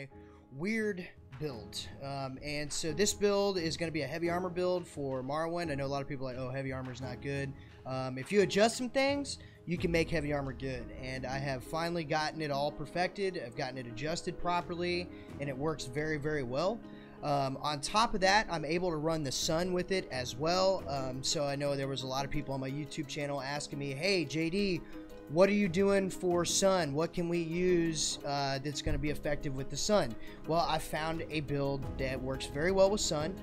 my Wyrd build. And so this build is going to be a heavy armor build for Morrowind. I know a lot of people are like, oh, heavy armor is not good. If you adjust some things, you can make heavy armor good. And I have finally gotten it all perfected. I've gotten it adjusted properly, and it works very, very well. On top of that, I'm able to run the sun with it as well. So I know there was a lot of people on my YouTube channel asking me, hey, JD, what are you doing for sun? What can we use that's going to be effective with the sun? Well, I found a build that works very well with sun.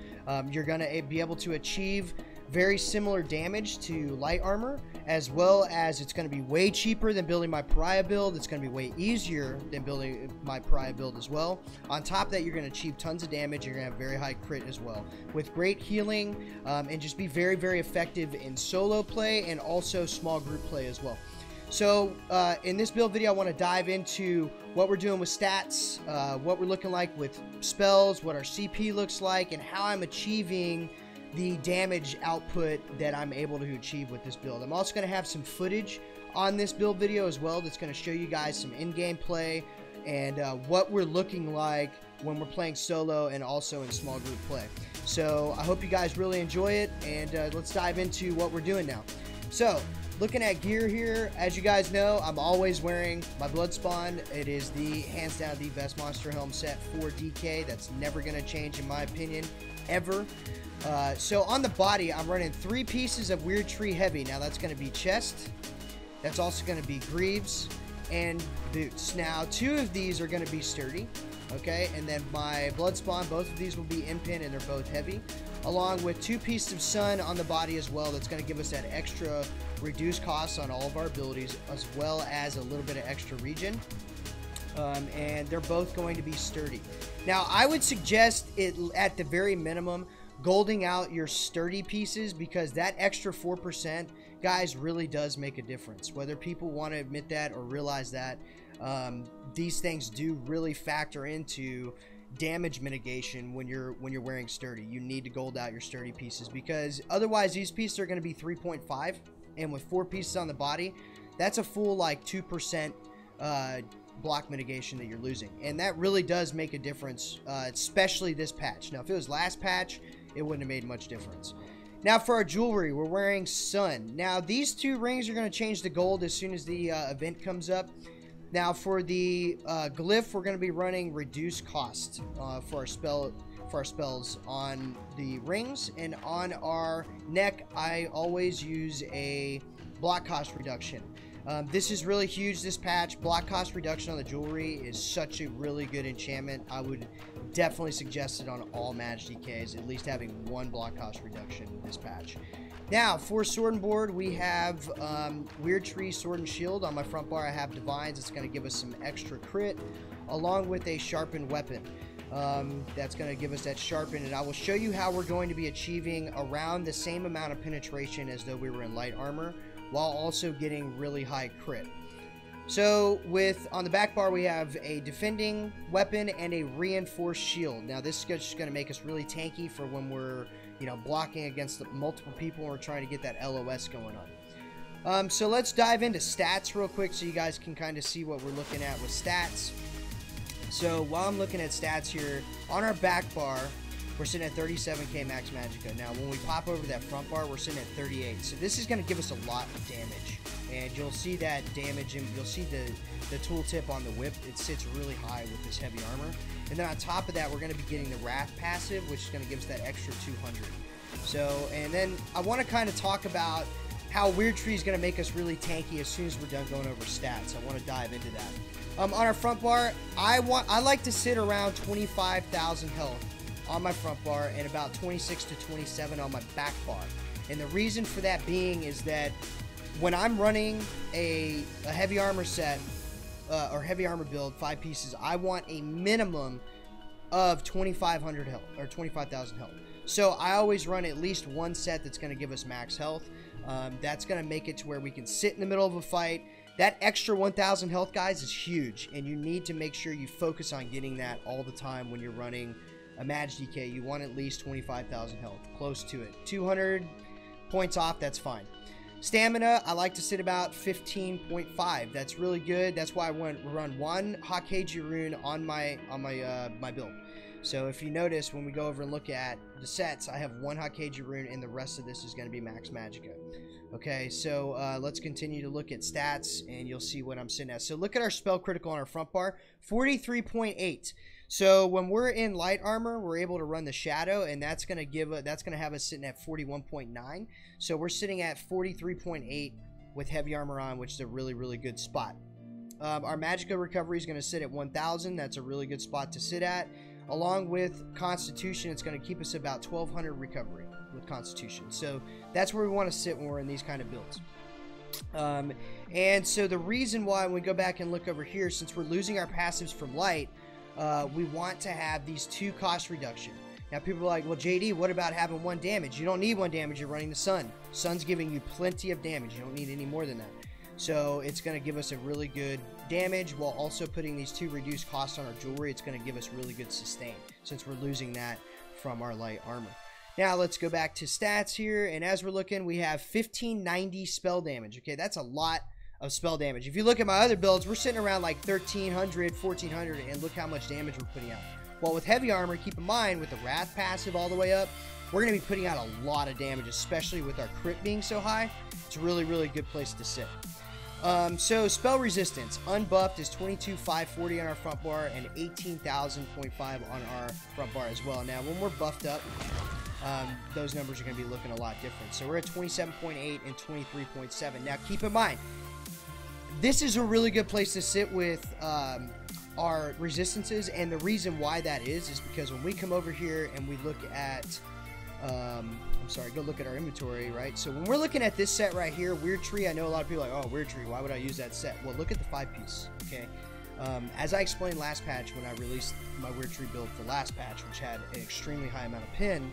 You're going to be able to achieve very similar damage to light armor, as well as it's going to be way cheaper than building my pariah build. It's going to be way easier than building my pariah build as well. On top of that, you're going to achieve tons of damage. You're going to have very high crit as well, with great healing, and just be very, very effective in solo play and also small group play as well. So in this build video, I want to dive into what we're doing with stats, what we're looking like with spells, what our CP looks like, and how I'm achieving the damage output that I'm able to achieve with this build. I'm also going to have some footage on this build video as well that's going to show you guys some in-game play and what we're looking like when we're playing solo and also in small group play. So I hope you guys really enjoy it, and let's dive into what we're doing now. So looking at gear here, as you guys know, I'm always wearing my blood spawn. It is the hands down the best monster helm set for DK. That's never going to change in my opinion, ever. So on the body, I'm running 3 pieces of Wyrd Tree Heavy. Now that's going to be chest, that's also going to be greaves, and boots. Now 2 of these are going to be sturdy, okay, and then my blood spawn, both of these will be in pin, and they're both heavy, along with 2 pieces of sun on the body as well. That's going to give us that extra reduced costs on all of our abilities, as well as a little bit of extra regen. And they're both going to be sturdy. Now I would suggest it at the very minimum golding out your sturdy pieces, because that extra 4%, guys, really does make a difference. Whether people want to admit that or realize that, these things do really factor into damage mitigation when you're wearing sturdy. You need to gold out your sturdy pieces, because otherwise these pieces are going to be 3.5, and with 4 pieces on the body, that's a full like 2% block mitigation that you're losing, and that really does make a difference, especially this patch. Now if it was last patch, it wouldn't have made much difference. Now for our jewelry, we're wearing sun. Now these 2 rings are going to change to gold as soon as the event comes up. Now for the glyph, we're going to be running reduced cost for our spells on the rings, and on our neck I always use a block cost reduction. This is really huge this patch. Block cost reduction on the jewelry is such a really good enchantment. I would definitely suggest it on all Magickas, at least having 1 block cost reduction this patch. Now for sword and board, we have Wyrd Tree Sword and Shield. On my front bar I have Divines. It's going to give us some extra crit, along with a sharpened weapon. That's going to give us that sharpen, and I will show you how we're going to be achieving around the same amount of penetration as though we were in light armor, while also getting really high crit. So on the back bar, we have a defending weapon and a reinforced shield. Now this is just going to make us really tanky for when we're, blocking against multiple people and we're trying to get that LOS going on. So let's dive into stats real quick so you guys can kind of see what we're looking at with stats. So while I'm looking at stats here, on our back bar, we're sitting at 37k max Magicka. Now when we pop over that front bar, we're sitting at 38. So this is going to give us a lot of damage, and you'll see that damage, and you'll see the tooltip on the whip. It sits really high with this heavy armor. And then on top of that, we're going to be getting the Wrath passive, which is going to give us that extra 200. So, and then I want to kind of talk about how Wyrd Tree is going to make us really tanky as soon as we're done going over stats. I want to dive into that. On our front bar, I like to sit around 25,000 health on my front bar, and about 26 to 27 on my back bar. And the reason for that being is that when I'm running a heavy armor set, or heavy armor build, 5 pieces, I want a minimum of 2,500 health, or 25,000 health. So I always run at least 1 set that's going to give us max health. That's going to make it to where we can sit in the middle of a fight. That extra 1,000 health, guys, is huge, and you need to make sure you focus on getting that all the time when you're running a Magicka. You want at least 25,000 health, close to it. 200 points off, that's fine. Stamina, I like to sit about 15.5. That's really good. That's why I run one Hokage rune on my build. So if you notice, when we go over and look at the sets, I have one Hokage rune, and the rest of this is going to be max Magicka. Okay, so let's continue to look at stats, and you'll see what I'm sitting at. So look at our spell critical on our front bar, 43.8. So when we're in light armor, we're able to run the shadow, and that's going to have us sitting at 41.9. So we're sitting at 43.8 with heavy armor on, which is a really, really good spot. Our Magicka recovery is going to sit at 1,000. That's a really good spot to sit at. Along with Constitution, it's going to keep us about 1,200 recovery with Constitution. So that's where we want to sit when we're in these kind of builds. And so the reason why, when we go back and look over here, since we're losing our passives from light, we want to have these 2 cost reduction. Now people are like, well, JD, what about having 1 damage? You don't need 1 damage. You're running the Sun. Sun's giving you plenty of damage. You don't need any more than that. So it's going to give us a really good damage while also putting these 2 reduced costs on our jewelry. It's going to give us really good sustain since we're losing that from our light armor. Now let's go back to stats here, and as we're looking, we have 1590 spell damage. Okay, that's a lot of spell damage. If you look at my other builds, we're sitting around like 1,300, 1,400, and look how much damage we're putting out. Well, with heavy armor, keep in mind, with the Wrath passive all the way up, we're going to be putting out a lot of damage, especially with our crit being so high. It's a really, really good place to sit. So spell resistance unbuffed is 22,540 on our front bar and 18,000.5 on our front bar as well. Now when we're buffed up, those numbers are going to be looking a lot different. So we're at 27.8 and 23.7. Now keep in mind, this is a really good place to sit with our resistances, and the reason why that is because when we come over here and we look at go look at our inventory, right? So when we're looking at this set right here, Wyrd Tree, I know a lot of people are like, oh, Wyrd Tree, why would I use that set? Well, look at the 5-piece, okay? As I explained last patch when I released my Wyrd Tree build for last patch, which had an extremely high amount of pin,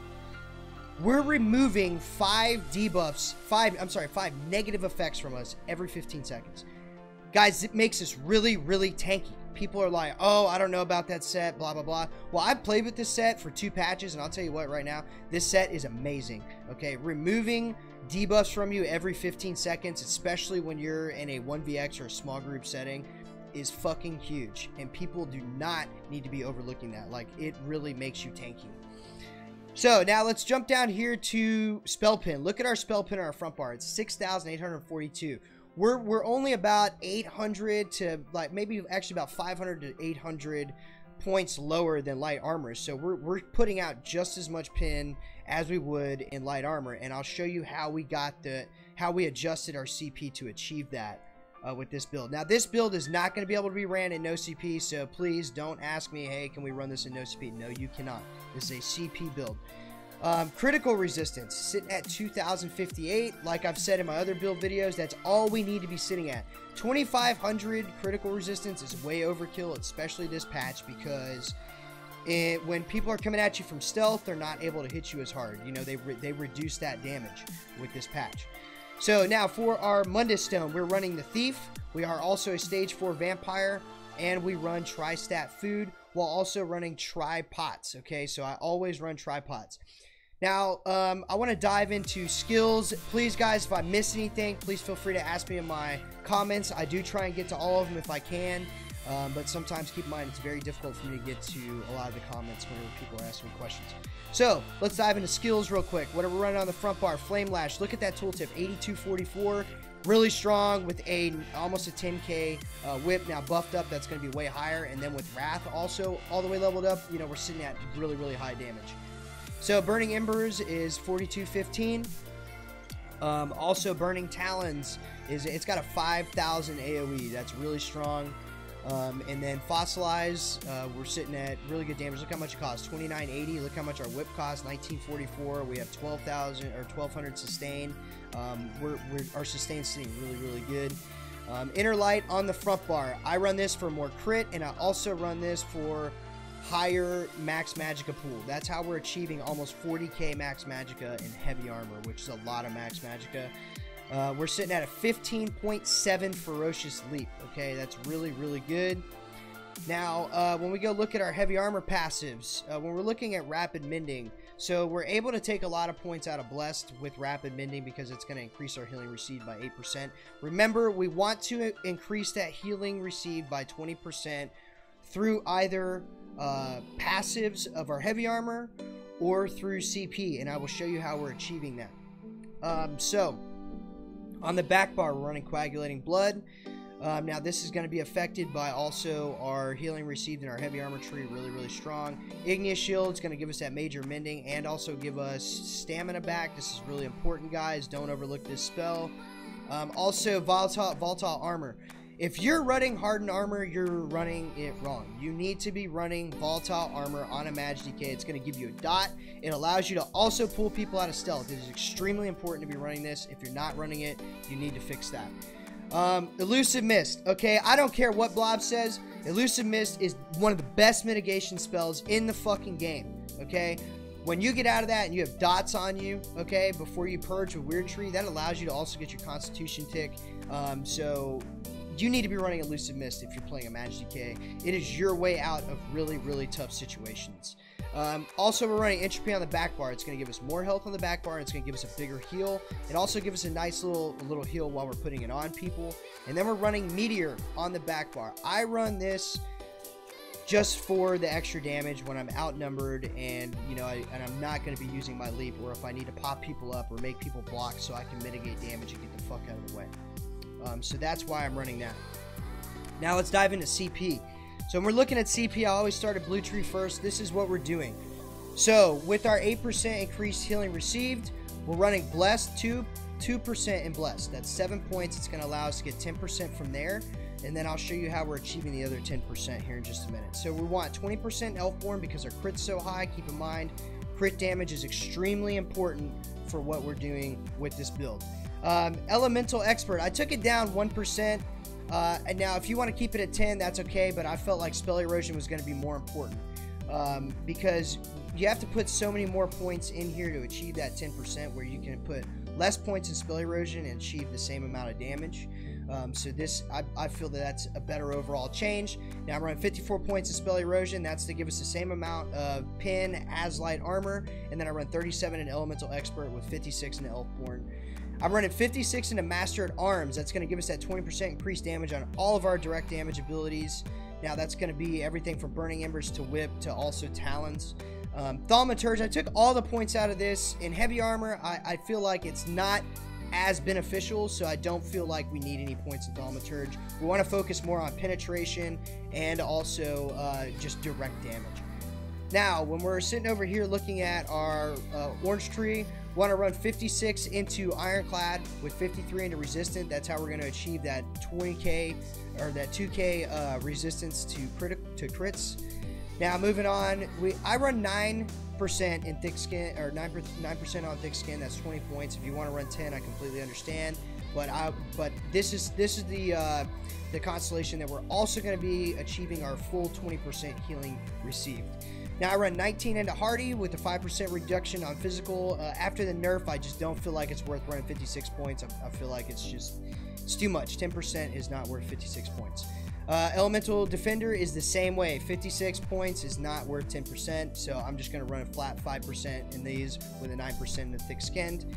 we're removing 5 negative effects from us every 15 seconds. Guys, it makes us really, really tanky. People are like, oh, I don't know about that set, blah, blah, blah. Well, I've played with this set for 2 patches, and I'll tell you what, right now, this set is amazing, okay? Removing debuffs from you every 15 seconds, especially when you're in a 1vx or a small group setting, is fucking huge, and people do not need to be overlooking that. Like, it really makes you tanky. So, now let's jump down here to spell pin. Look at our spell pin on our front bar. It's 6,842. We're only about 800 to, like, maybe actually about 500 to 800 points lower than light armor. So we're putting out just as much pin as we would in light armor, and I'll show you how we adjusted our CP to achieve that with this build. Now this build is not going to be able to be ran in no CP, so please don't ask me, hey, can we run this in no CP? No, you cannot. This is a CP build. Critical resistance, sitting at 2,058. Like I've said in my other build videos, that's all we need to be sitting at. 2,500 critical resistance is way overkill, especially this patch, because when people are coming at you from stealth, they're not able to hit you as hard. You know, they reduce that damage with this patch. So now for our Mundus Stone, we're running the Thief. We are also a stage 4 Vampire, and we run Tri-Stat Food while also running Tri-Pots. Okay, so I always run Tri-Pots. Now, I want to dive into skills. Please, guys, if I miss anything, please feel free to ask me in my comments. I do try and get to all of them if I can, but sometimes keep in mind it's very difficult for me to get to a lot of the comments whenever people are asking me questions. So, let's dive into skills real quick. What are we running on the front bar? Flame Lash. Look at that tooltip, 8244. Really strong with almost a 10k whip. Now buffed up, that's going to be way higher. And then with Wrath also all the way leveled up, you know, we're sitting at really, really high damage. So Burning Embers is 4215. Also Burning Talons it's got a 5,000 AoE. That's really strong. And then Fossilize, we're sitting at really good damage. Look how much it costs, 2980. Look how much our whip costs, 1944. We have 12,000 or 1,200 sustain. Our sustain's sitting really, really good. Inner Light on the front bar. I run this for more crit, and I also run this for higher max Magicka pool. That's how we're achieving almost 40k max Magicka in heavy armor, which is a lot of max Magicka. We're sitting at a 15.7 Ferocious Leap. Okay, that's really, really good. Now, when we go look at our heavy armor passives, when we're looking at Rapid Mending, So we're able to take a lot of points out of Blessed with Rapid Mending because it's going to increase our healing received by 8%. Remember, we want to increase that healing received by 20% through either passives of our heavy armor or through CP, and I will show you how we're achieving that. So on the back bar, we're running Coagulating Blood. Now this is going to be affected by also our healing received in our heavy armor tree, really strong. Igneous Shield is going to give us that major mending and also give us stamina back. This is really important, guys. Don't overlook this spell. Also volatile armor. If you're running hardened armor, you're running it wrong. You need to be running volatile armor on a Magicka. It's going to give you a dot. It allows you to also pull people out of stealth. It is extremely important to be running this. If you're not running it, you need to fix that. Elusive Mist. Okay, I don't care what Blob says. Elusive Mist is one of the best mitigation spells in the fucking game. Okay, when you get out of that and you have dots on you, okay, before you purge with Wyrd Tree, that allows you to also get your Constitution tick. So you need to be running Elusive Mist if you're playing a Magicka. It is your way out of really tough situations. Also, we're running Entropy on the back bar. It's going to give us more health on the back bar, and it's going to give us a bigger heal, and also give us a nice little heal while we're putting it on people. And then we're running Meteor on the back bar. I run this just for the extra damage when I'm outnumbered, and you know, I'm not going to be using my leap, or if I need to pop people up or make people block so I can mitigate damage and get the fuck out of the way. So that's why I'm running that. Now let's dive into CP. So when we're looking at CP, I always start at Blue Tree first. This is what we're doing. So with our 8% increased healing received, we're running Blessed, 2% in Blessed. That's 7 points. It's going to allow us to get 10% from there. And then I'll show you how we're achieving the other 10% here in just a minute. So we want 20% Elfborn because our crit's so high. Keep in mind, crit damage is extremely important for what we're doing with this build. Elemental Expert. I took it down 1%. And now if you want to keep it at 10, that's okay, but I felt like Spell Erosion was going to be more important because you have to put so many more points in here to achieve that 10%, where you can put less points in Spell Erosion and achieve the same amount of damage. So this, I feel that that's a better overall change. Now I'm running 54 points in Spell Erosion. That's to give us the same amount of Pin as Light Armor, and then I run 37 in Elemental Expert with 56 in Elfborn. I'm running 56 into Master at Arms. That's going to give us that 20% increased damage on all of our direct damage abilities. Now that's going to be everything from Burning Embers to Whip to also Talons. Thaumaturge, I took all the points out of this. In Heavy Armor, I feel like it's not as beneficial, so I don't feel like we need any points in Thaumaturge. We want to focus more on penetration and also just direct damage. Now, when we're sitting over here looking at our Orange Tree, we want to run 56 into Ironclad with 53 into Resistant. That's how we're going to achieve that 20k or that 2k resistance to crits. Now, moving on, I run 9% in Thick Skin, or 9% on Thick Skin. That's 20 points. If you want to run 10, I completely understand. But this is the constellation that we're also going to be achieving our full 20% healing received. Now I run 19 into Hardy with a 5% reduction on physical. After the nerf, I just don't feel like it's worth running 56 points. I feel like it's too much. 10% is not worth 56 points. Elemental Defender is the same way. 56 points is not worth 10%, so I'm just going to run a flat 5% in these with a 9% in the Thick Skinned.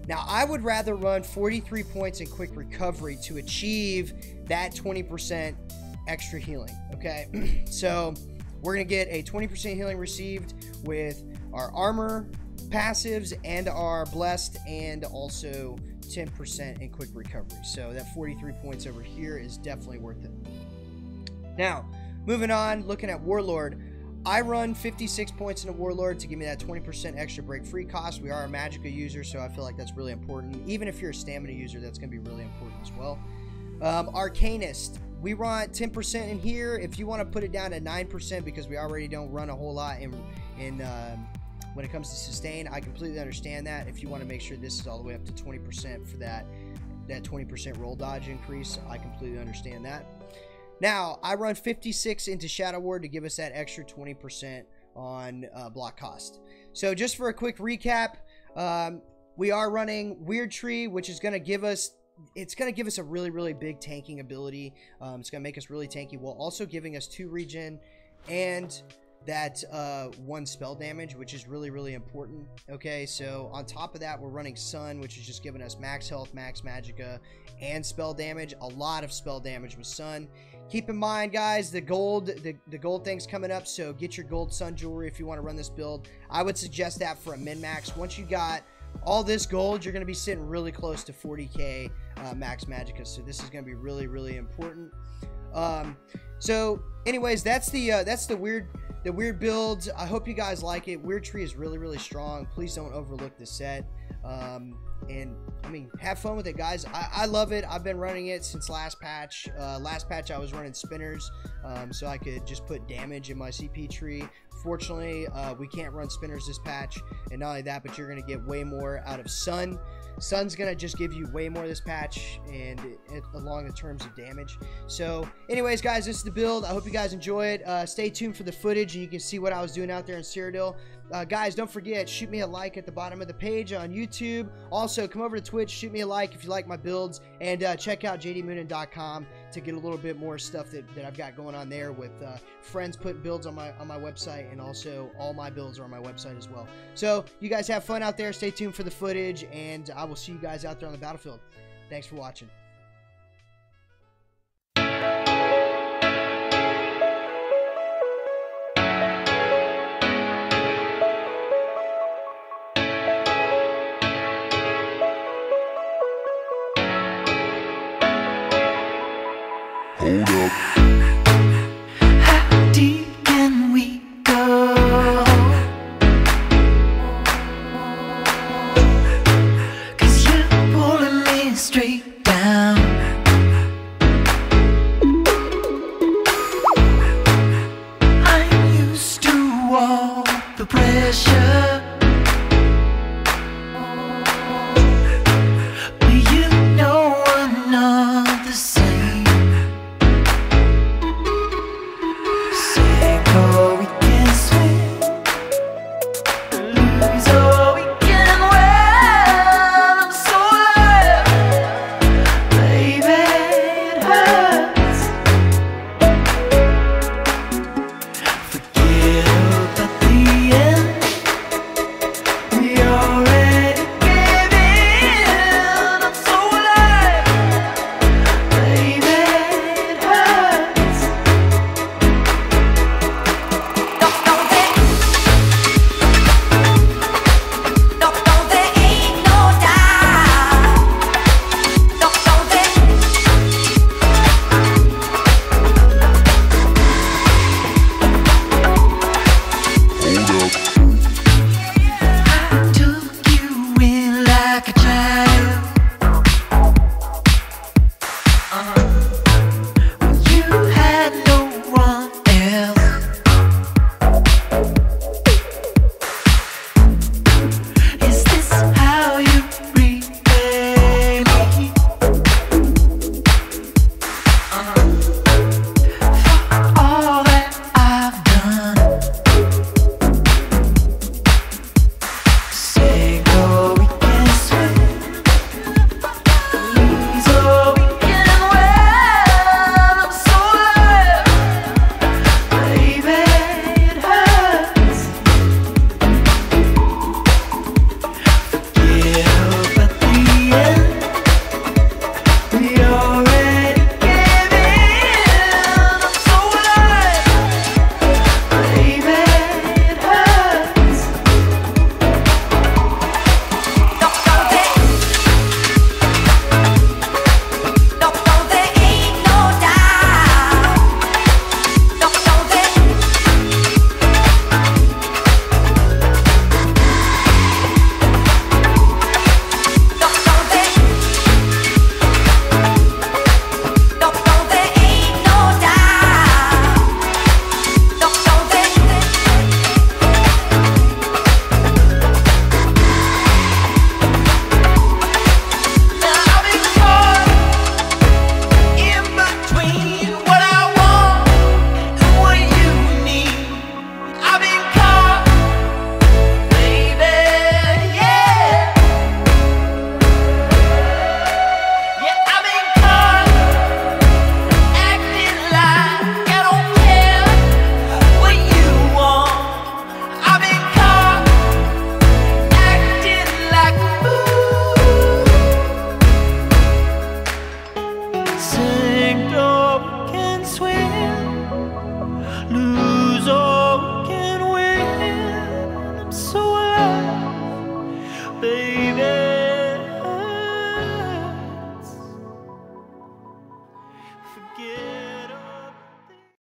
Now, I would rather run 43 points in Quick Recovery to achieve that 20% extra healing, okay? So we're going to get a 20% healing received with our armor, passives, and our blessed, and also 10% in quick recovery. So that 43 points over here is definitely worth it. Now, moving on, looking at Warlord. I run 56 points into Warlord to give me that 20% extra break free cost. We are a Magicka user, so I feel like that's really important. Even if you're a stamina user, that's going to be really important as well. Arcanist. We run 10% in here. If you want to put it down to 9% because we already don't run a whole lot in when it comes to sustain, I completely understand that. If you want to make sure this is all the way up to 20% for that 20% roll dodge increase, I completely understand that. Now, I run 56 into Shadow Ward to give us that extra 20% on block cost. So just for a quick recap, we are running Wyrd Tree, which is going to give us a really big tanking ability. It's going to make us really tanky while also giving us 2 regen and that 1 spell damage, which is really, really important. Okay, so on top of that, we're running Sun, which is just giving us max health, max Magicka, and spell damage. A lot of spell damage with Sun. Keep in mind, guys, the gold thing's coming up, so get your gold Sun jewelry if you want to run this build. I would suggest that for a min-max. Once you got all this gold, you're going to be sitting really close to 40k max Magicka, so this is going to be really, really important. So anyways, that's the Wyrd build. I hope you guys like it. Wyrd tree is really, really strong. Please don't overlook the set. And I mean, have fun with it, guys. I love it. I've been running it since last patch. Last patch I was running spinners, so I could just put damage in my CP tree. Fortunately, we can't run spinners this patch, and not only that, but you're going to get way more out of Sun. Sun's going to just give you way more this patch, and along the terms of damage. So anyways, guys, this is the build. I hope you guys enjoy it. Stay tuned for the footage, and you can see what I was doing out there in Cyrodiil. Guys, don't forget, shoot me a like at the bottom of the page on YouTube. Also, come over to Twitch, shoot me a like if you like my builds, and check out jdmoonin.com to get a little bit more stuff that I've got going on there with friends putting builds on my website, and also all my builds are on my website as well. So you guys have fun out there. Stay tuned for the footage, and I will see you guys out there on the battlefield. Thanks for watching. Hold up. How deep can we go? 'Cause you're pulling me straight down. I'm used to all the pressure, but you know I'm not the same. I took you in like a child.